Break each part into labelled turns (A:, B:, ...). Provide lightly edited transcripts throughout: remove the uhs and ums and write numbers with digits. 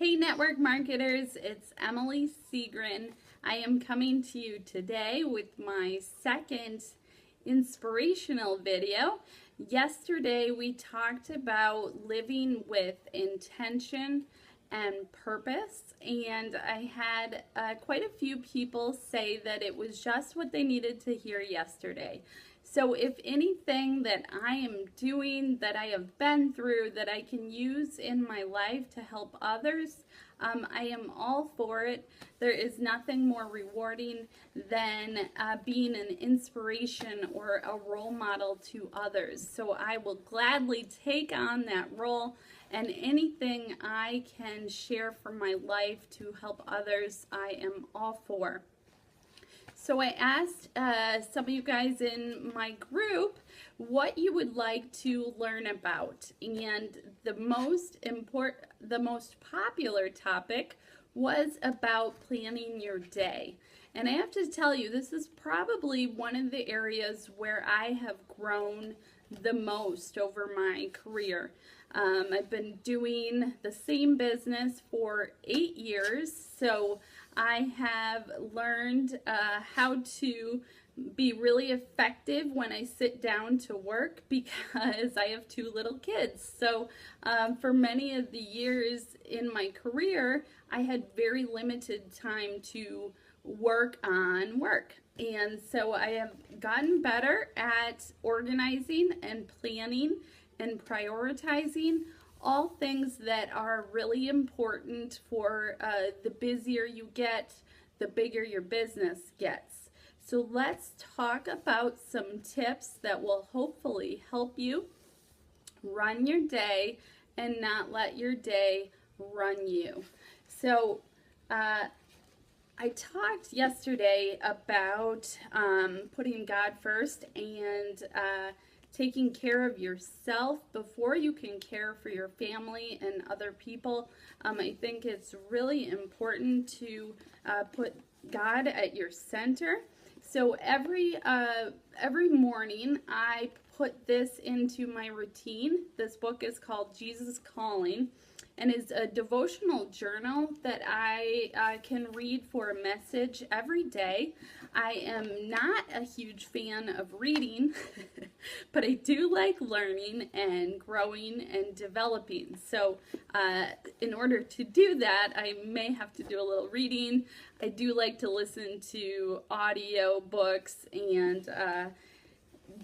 A: Hey network marketers, it's Emily Seagren. I am coming to you today with my second inspirational video. Yesterday we talked about living with intention and purpose, and I had quite a few people say that it was just what they needed to hear yesterday. So if anything that I am doing, that I have been through, that I can use in my life to help others, I am all for it. There is nothing more rewarding than being an inspiration or a role model to others. So I will gladly take on that role, and anything I can share from my life to help others, I am all for. So I asked some of you guys in my group what you would like to learn about, and the most popular topic was about planning your day. And I have to tell you, this is probably one of the areas where I have grown the most over my career. I've been doing the same business for 8 years, so I have learned how to be really effective when I sit down to work because I have 2 little kids. So for many of the years in my career, I had very limited time to work on work. And so I have gotten better at organizing and planning and prioritizing all things that are really important for the busier you get, the bigger your business gets. So let's talk about some tips that will hopefully help you run your day and not let your day run you. So I talked yesterday about putting God first and taking care of yourself before you can care for your family and other people. I think it's really important to put God at your center. So every morning I put this into my routine. This book is called Jesus Calling, and is a devotional journal that I can read for a message every day. I am not a huge fan of reading, but I do like learning and growing and developing. So in order to do that, I may have to do a little reading. I do like to listen to audio books and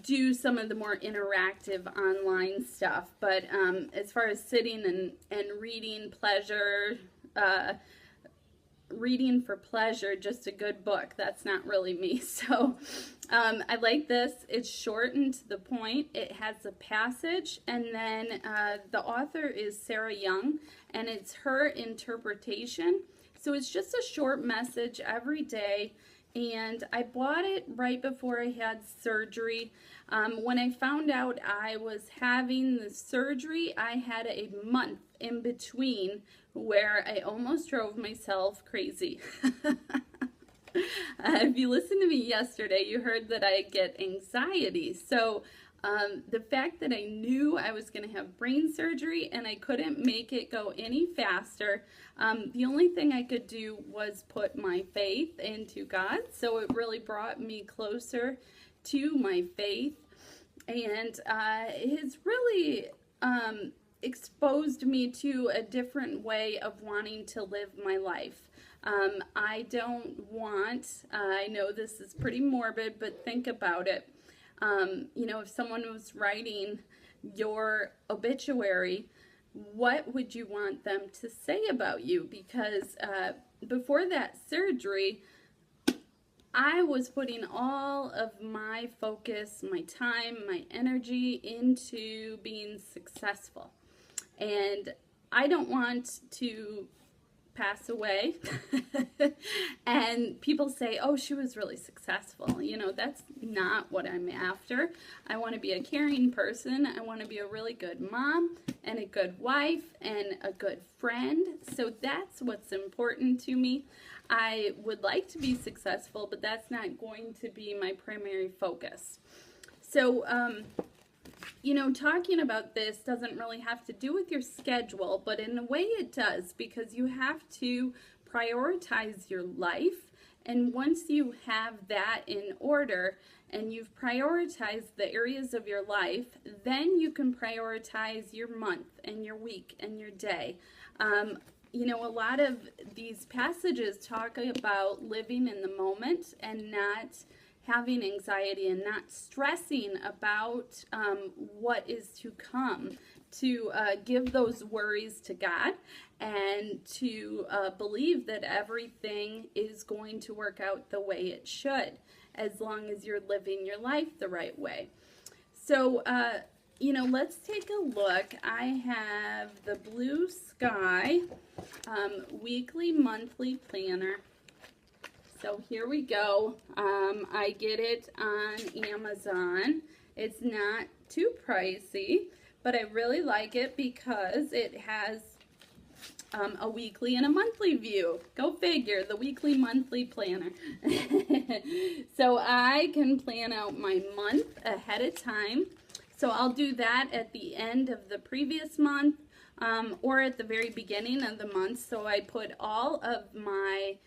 A: do some of the more interactive online stuff, but as far as sitting and reading reading for pleasure, just a good book, that's not really me. So I like this. It's short and to the point. It has a passage, and then the author is Sarah Young, and it's her interpretation. So it's just a short message every day. And I bought it right before I had surgery. When I found out I was having the surgery, I had a month in between where I almost drove myself crazy. If you listened to me yesterday, you heard that I get anxiety. So the fact that I knew I was going to have brain surgery and I couldn't make it go any faster, the only thing I could do was put my faith into God. So it really brought me closer to my faith, and it has really exposed me to a different way of wanting to live my life. I don't want, I know this is pretty morbid, but think about it. You know, if someone was writing your obituary, what would you want them to say about you? Because before that surgery, I was putting all of my focus, my time, my energy into being successful. And I don't want to pass away and people say, oh, she was really successful. You know, that's not what I'm after. I want to be a caring person. I want to be a really good mom and a good wife and a good friend. So that's what's important to me. I would like to be successful, but that's not going to be my primary focus. So you know, talking about this doesn't really have to do with your schedule, but in a way it does, because you have to prioritize your life. And once you have that in order and you've prioritized the areas of your life, then you can prioritize your month and your week and your day. You know, a lot of these passages talk about living in the moment and not having anxiety and not stressing about what is to come, to give those worries to God and to believe that everything is going to work out the way it should, as long as you're living your life the right way. So, you know, let's take a look. I have the Blue Sky weekly, monthly planner. So here we go. I get it on Amazon. It's not too pricey, but I really like it because it has a weekly and a monthly view. Go figure, the weekly, monthly planner. So I can plan out my month ahead of time. So I'll do that at the end of the previous month or at the very beginning of the month. So I put all of my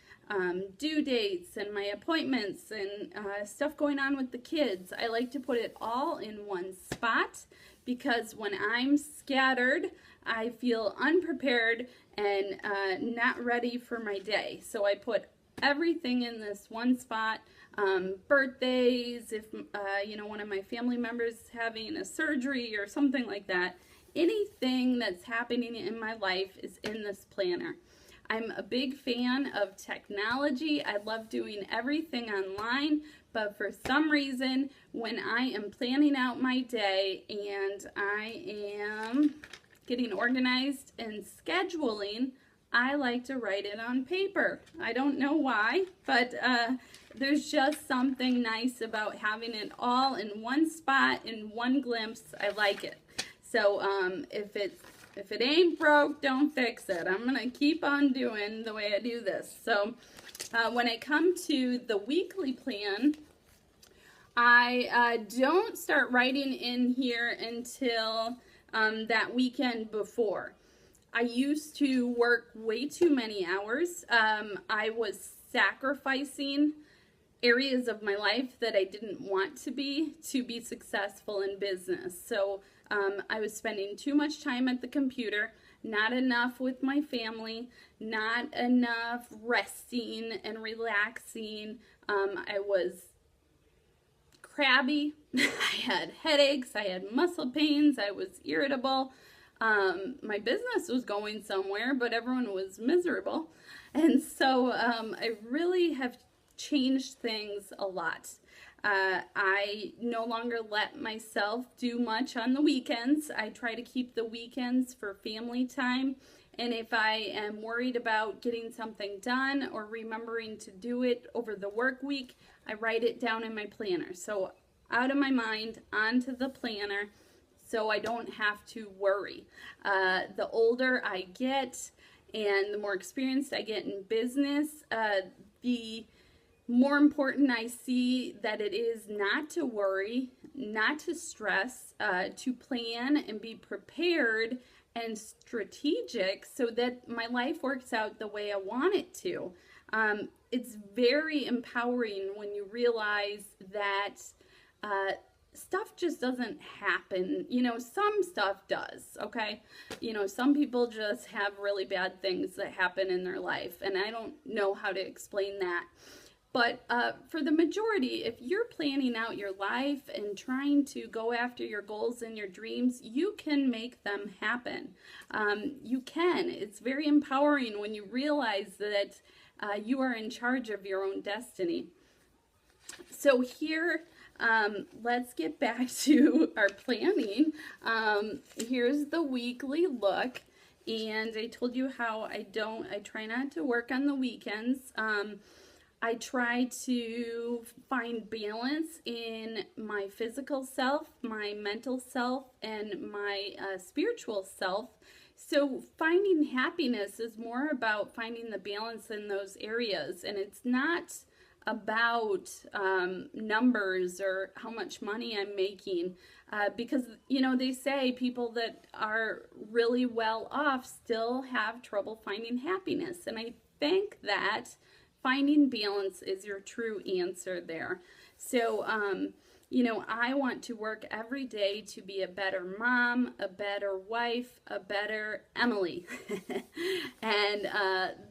A: due dates and my appointments and stuff going on with the kids. I like to put it all in one spot, because when I'm scattered, I feel unprepared and not ready for my day. So I put everything in this one spot. Birthdays, if you know, one of my family members is having a surgery or something like that, anything that's happening in my life is in this planner. I'm a big fan of technology. I love doing everything online, but for some reason, when I am planning out my day and I am getting organized and scheduling, I like to write it on paper. I don't know why, but there's just something nice about having it all in one spot, in one glimpse. I like it. So if it ain't broke, don't fix it. I'm going to keep on doing the way I do this. So when I come to the weekly plan, I don't start writing in here until that weekend before. I used to work way too many hours. I was sacrificing areas of my life that I didn't want to be successful in business. So I was spending too much time at the computer, not enough with my family, not enough resting and relaxing. I was crabby. I had headaches. I had muscle pains. I was irritable. My business was going somewhere, but everyone was miserable. And so I really have changed things a lot. I no longer let myself do much on the weekends. I try to keep the weekends for family time. And if I am worried about getting something done or remembering to do it over the work week, I write it down in my planner. So out of my mind, onto the planner, so I don't have to worry. The older I get and the more experienced I get in business, the more important I see that it is not to worry, not to stress, to plan and be prepared and strategic so that my life works out the way I want it to. It's very empowering when you realize that stuff just doesn't happen. You know, some stuff does, okay? You know, some people just have really bad things that happen in their life, and I don't know how to explain that. But for the majority, if you're planning out your life and trying to go after your goals and your dreams, you can make them happen. You can. It's very empowering when you realize that you are in charge of your own destiny. So here, let's get back to our planning. Here's the weekly look. And I told you how I try not to work on the weekends. I try to find balance in my physical self, my mental self, and my spiritual self. So finding happiness is more about finding the balance in those areas. And it's not about numbers or how much money I'm making, because, you know, they say people that are really well off still have trouble finding happiness. And I think that finding balance is your true answer there. So, you know, I want to work every day to be a better mom, a better wife, a better Emily. And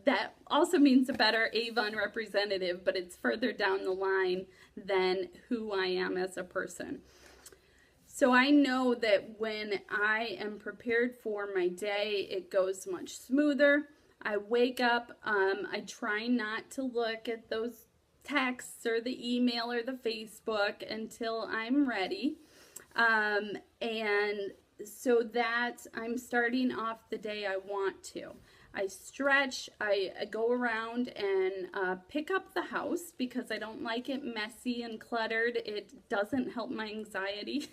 A: that also means a better Avon representative, but it's further down the line than who I am as a person. So I know that when I am prepared for my day, it goes much smoother. I wake up, I try not to look at those texts or the email or the Facebook until I'm ready. And so that I'm starting off the day I want to. I stretch, I go around and pick up the house because I don't like it messy and cluttered. It doesn't help my anxiety.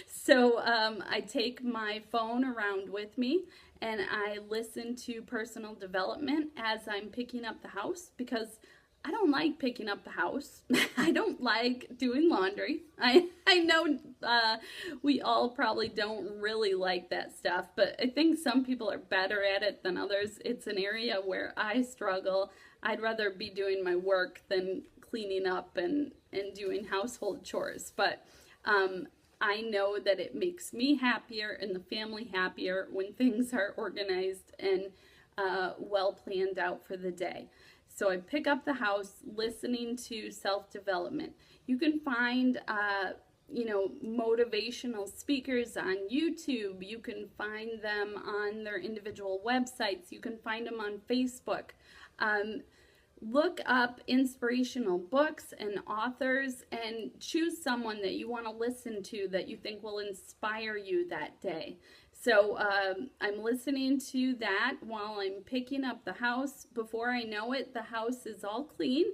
A: So I take my phone around with me and I listen to personal development as I'm picking up the house because I don't like picking up the house. I don't like doing laundry. I know we all probably don't really like that stuff, but I think some people are better at it than others. It's an area where I struggle. I'd rather be doing my work than cleaning up and doing household chores. But I know that it makes me happier and the family happier when things are organized and well planned out for the day. So I pick up the house listening to self-development. You can find, you know, motivational speakers on YouTube. You can find them on their individual websites. You can find them on Facebook. Look up inspirational books and authors and choose someone that you want to listen to that you think will inspire you that day. So I'm listening to that while I'm picking up the house. Before I know it, the house is all clean,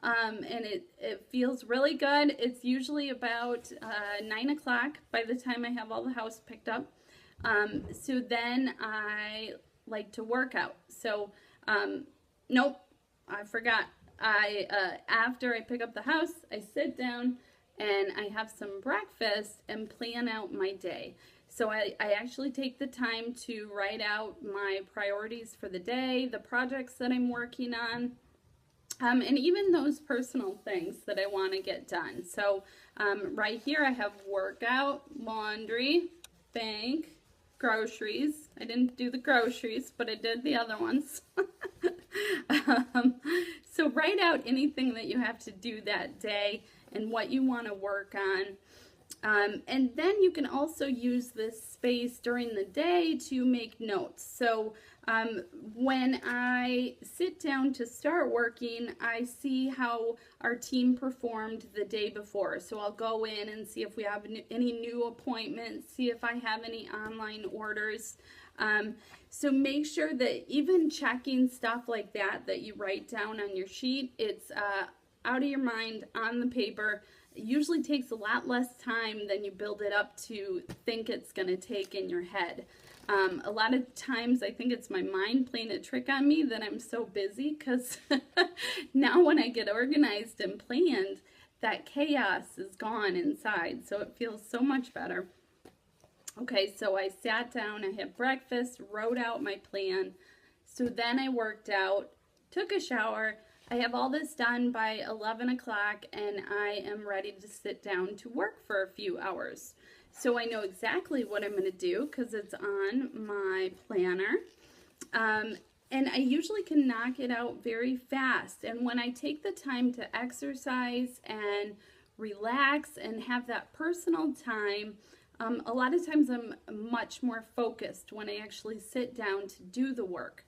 A: and it feels really good. It's usually about 9 o'clock by the time I have all the house picked up. So then I like to work out. So, nope, I forgot. After I pick up the house, I sit down and I have some breakfast and plan out my day. So I actually take the time to write out my priorities for the day, the projects that I'm working on, and even those personal things that I want to get done. So right here I have workout, laundry, bank, groceries. I didn't do the groceries, but I did the other ones. So write out anything that you have to do that day and what you want to work on. And then you can also use this space during the day to make notes. So when I sit down to start working, I see how our team performed the day before. So I'll go in and see if we have any new appointments, see if I have any online orders. So make sure that even checking stuff like that you write down on your sheet, it's out of your mind on the paper. It usually takes a lot less time than you build it up to think it's going to take in your head. A lot of times I think it's my mind playing a trick on me that I'm so busy, because now when I get organized and planned, that chaos is gone inside, so it feels so much better. Okay, so I sat down, I had breakfast, wrote out my plan. So then I worked out, took a shower. I have all this done by 11 o'clock, and I am ready to sit down to work for a few hours. So I know exactly what I'm going to do because it's on my planner. And I usually can knock it out very fast. And when I take the time to exercise and relax and have that personal time, a lot of times I'm much more focused when I actually sit down to do the work.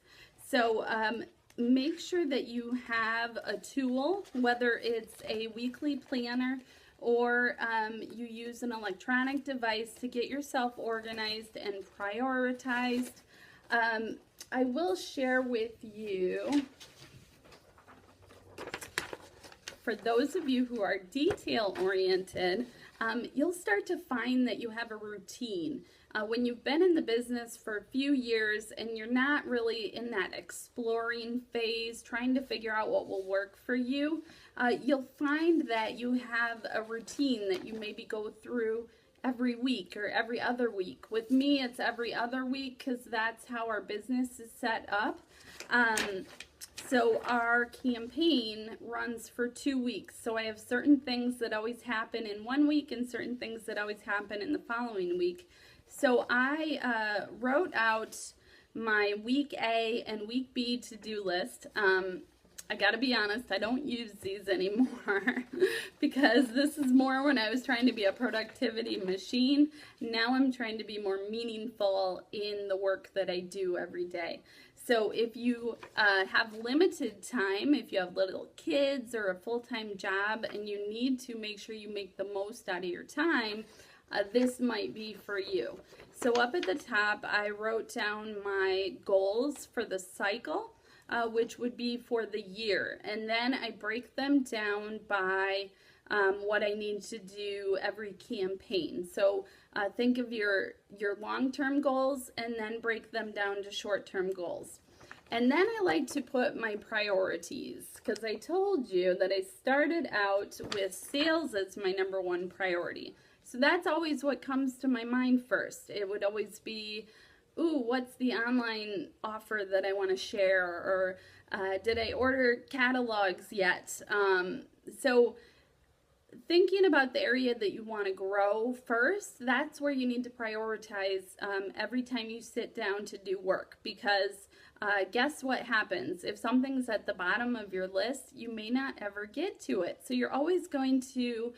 A: So make sure that you have a tool, whether it's a weekly planner or you use an electronic device to get yourself organized and prioritized. I will share with you, for those of you who are detail-oriented, you'll start to find that you have a routine. When you've been in the business for a few years and you're not really in that exploring phase, trying to figure out what will work for you, you'll find that you have a routine that you maybe go through every week or every other week. With me, it's every other week because that's how our business is set up. So our campaign runs for 2 weeks. So I have certain things that always happen in 1 week and certain things that always happen in the following week. So I wrote out my week A and week B to-do list. I gotta be honest, I don't use these anymore because this is more when I was trying to be a productivity machine. Now I'm trying to be more meaningful in the work that I do every day. So if you have limited time, if you have little kids or a full-time job and you need to make sure you make the most out of your time, this might be for you. So up at the top, I wrote down my goals for the cycle, which would be for the year. And then I break them down by what I need to do every campaign. So think of your long-term goals and then break them down to short-term goals. And then I like to put my priorities because I told you that I started out with sales as my number 1 priority. So that's always what comes to my mind first. It would always be, ooh, what's the online offer that I want to share? Or did I order catalogs yet? So thinking about the area that you want to grow first, that's where you need to prioritize every time you sit down to do work. Because guess what happens? If something's at the bottom of your list, you may not ever get to it. So you're always going to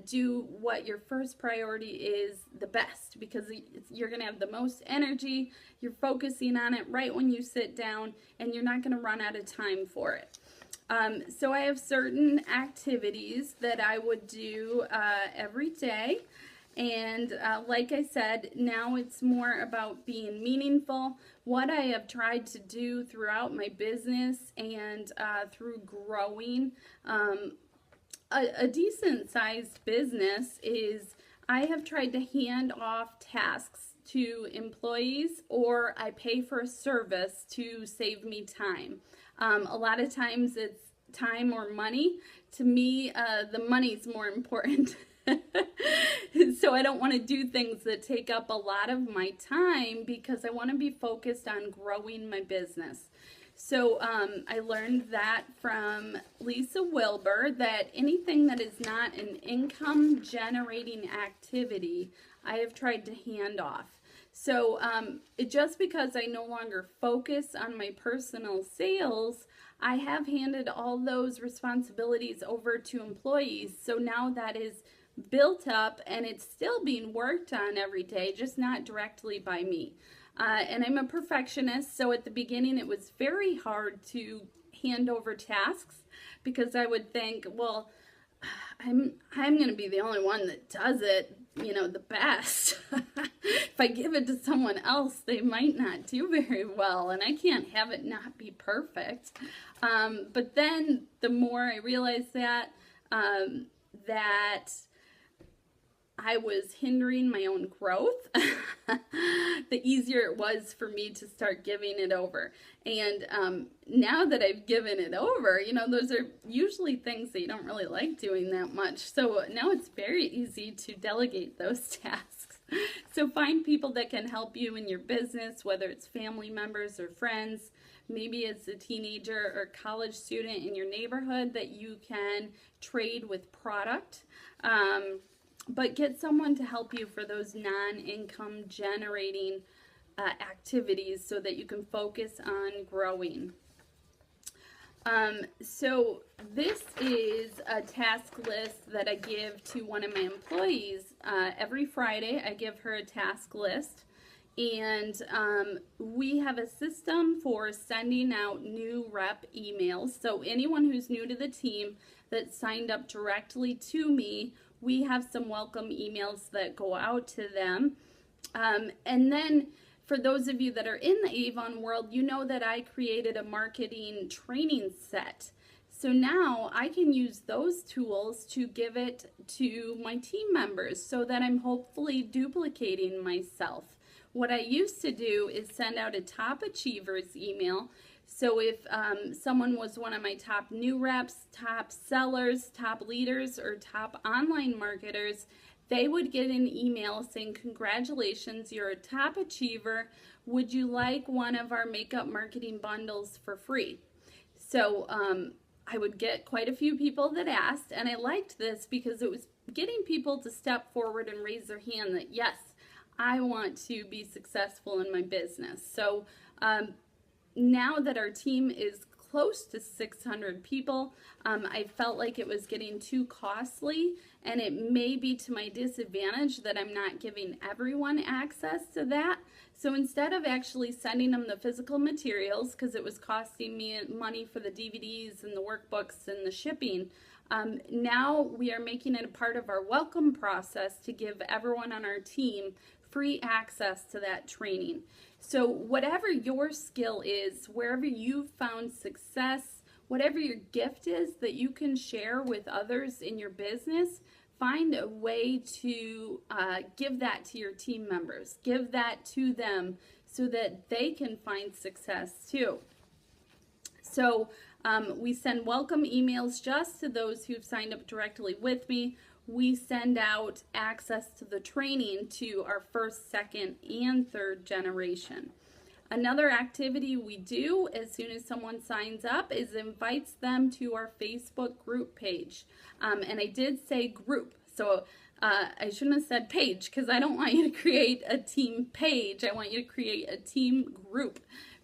A: do what your first priority is the best because you're going to have the most energy, you're focusing on it right when you sit down, and you're not going to run out of time for it. So I have certain activities that I would do every day, and like I said, now it's more about being meaningful. What I have tried to do throughout my business and through growing a decent sized business is I have tried to hand off tasks to employees, or I pay for a service to save me time. A lot of times it's time or money. To me, the money's more important. So I don't want to do things that take up a lot of my time because I want to be focused on growing my business. So I learned that from Lisa Wilbur, that anything that is not an income generating activity, I have tried to hand off. So just because I no longer focus on my personal sales, I have handed all those responsibilities over to employees. So now that is built up and it's still being worked on every day, just not directly by me. And I'm a perfectionist, so at the beginning it was very hard to hand over tasks because I would think, well, I'm going to be the only one that does it, the best. If I give it to someone else, they might not do very well, and I can't have it not be perfect. But then the more I realized that I was hindering my own growth, the easier it was for me to start giving it over. And now that I've given it over, those are usually things that you don't really like doing that much. So now it's very easy to delegate those tasks. So find people that can help you in your business, whether it's family members or friends. Maybe it's a teenager or college student in your neighborhood that you can trade with product. But get someone to help you for those non-income generating activities so that you can focus on growing. So this is a task list that I give to one of my employees. Every Friday I give her a task list, and we have a system for sending out new rep emails. So anyone who's new to the team that signed up directly to me, we have some welcome emails that go out to them. And then for those of you that are in the Avon world, you know that I created a marketing training set. So now I can use those tools to give it to my team members so that I'm hopefully duplicating myself. What I used to do is send out a top achievers email. So if someone was one of my top new reps, top sellers, top leaders, or top online marketers, they would get an email saying, congratulations, you're a top achiever. Would you like one of our makeup marketing bundles for free? So I would get quite a few people that asked, and I liked this because it was getting people to step forward and raise their hand that, yes, I want to be successful in my business. So now that our team is close to 600 people, I felt like it was getting too costly, and it may be to my disadvantage that I'm not giving everyone access to that. So instead of actually sending them the physical materials, because it was costing me money for the DVDs and the workbooks and the shipping, now we are making it a part of our welcome process to give everyone on our team free access to that training. So whatever your skill is, wherever you've found success, whatever your gift is that you can share with others in your business, find a way to give that to your team members. Give that to them so that they can find success too. So we send welcome emails just to those who've signed up directly with me. We send out access to the training to our first, second, and third generation. Another activity we do as soon as someone signs up is invites them to our Facebook group page. And I did say group, so I shouldn't have said page because I don't want you to create a team page. I want you to create a team group,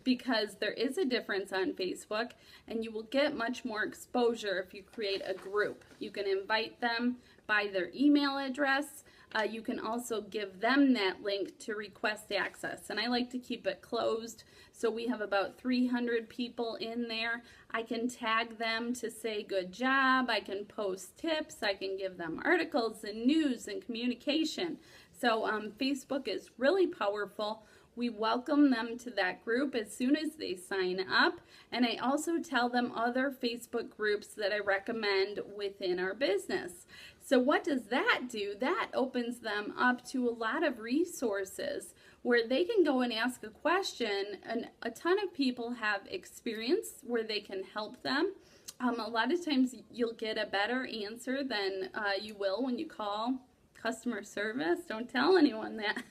A: because there is a difference on Facebook, and you will get much more exposure if you create a group. You can invite them by their email address. You can also give them that link to request access, and I like to keep it closed, so we have about 300 people in there. I can tag them to say good job, I can post tips, I can give them articles and news and communication. So Facebook is really powerful. We welcome them to that group as soon as they sign up, and I also tell them other Facebook groups that I recommend within our business. So what does that do? That opens them up to a lot of resources where they can go and ask a question, and a ton of people have experience where they can help them. A lot of times you'll get a better answer than you will when you call customer service. Don't tell anyone that.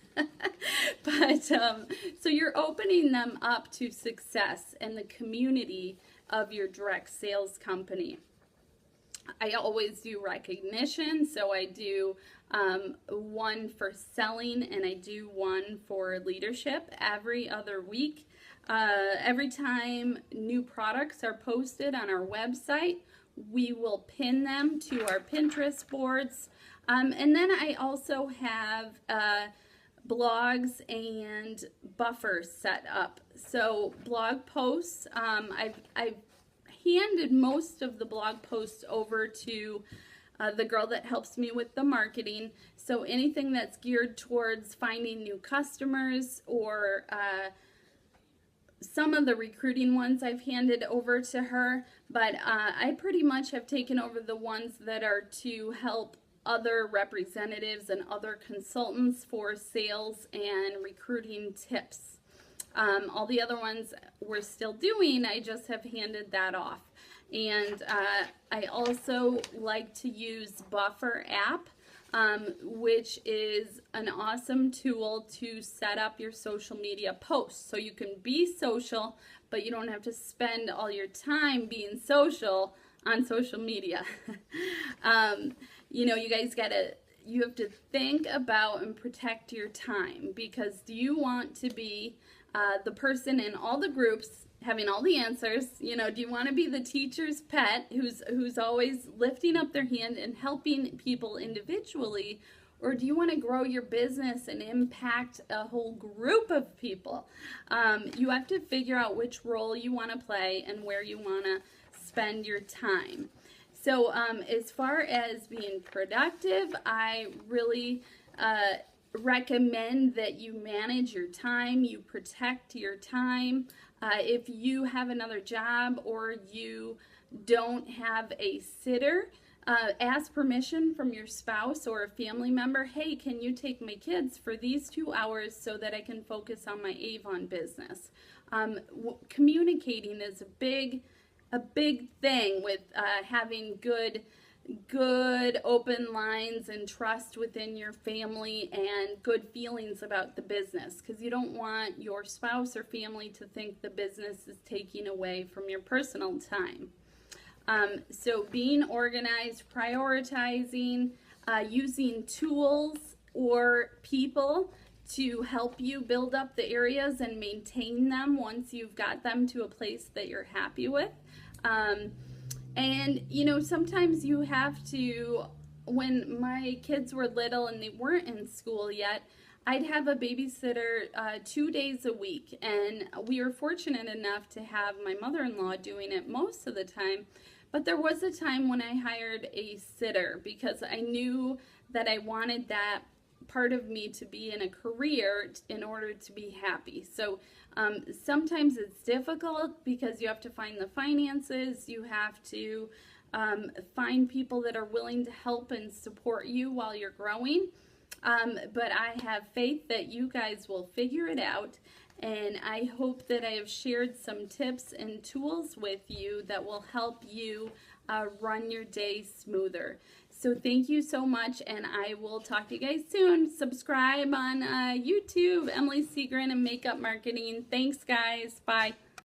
A: But so you're opening them up to success and the community of your direct sales company. I always do recognition, so I do one for selling and I do one for leadership every other week. Every time new products are posted on our website, we will pin them to our Pinterest boards. And then I also have blogs and buffers set up. So blog posts, I've handed most of the blog posts over to the girl that helps me with the marketing. So anything that's geared towards finding new customers or some of the recruiting ones I've handed over to her, but I pretty much have taken over the ones that are to help other representatives and other consultants for sales and recruiting tips. All the other ones we're still doing, I just have handed that off. And I also like to use Buffer app, which is an awesome tool to set up your social media posts. So you can be social, but you don't have to spend all your time being social on social media. You know, you guys you have to think about and protect your time, because do you want to be the person in all the groups having all the answers? You know, do you want to be the teacher's pet who's always lifting up their hand and helping people individually, or do you want to grow your business and impact a whole group of people? You have to figure out which role you want to play and where you want to spend your time. So as far as being productive, I really recommend that you manage your time, you protect your time. If you have another job or you don't have a sitter, ask permission from your spouse or a family member. Hey, can you take my kids for these 2 hours so that I can focus on my Avon business? Communicating is a big thing with having good open lines and trust within your family and good feelings about the business, because you don't want your spouse or family to think the business is taking away from your personal time. So being organized, prioritizing, using tools or people to help you build up the areas and maintain them once you've got them to a place that you're happy with. And, you know, sometimes you have to, when my kids were little and they weren't in school yet, I'd have a babysitter 2 days a week. And we were fortunate enough to have my mother-in-law doing it most of the time. But there was a time when I hired a sitter because I knew that I wanted that part of me to be in a career in order to be happy. So sometimes it's difficult because you have to find the finances, you have to find people that are willing to help and support you while you're growing. But I have faith that you guys will figure it out, and I hope that I have shared some tips and tools with you that will help you run your day smoother. So thank you so much, and I will talk to you guys soon. Subscribe on YouTube, Emily Seagren and Makeup Marketing. Thanks, guys. Bye.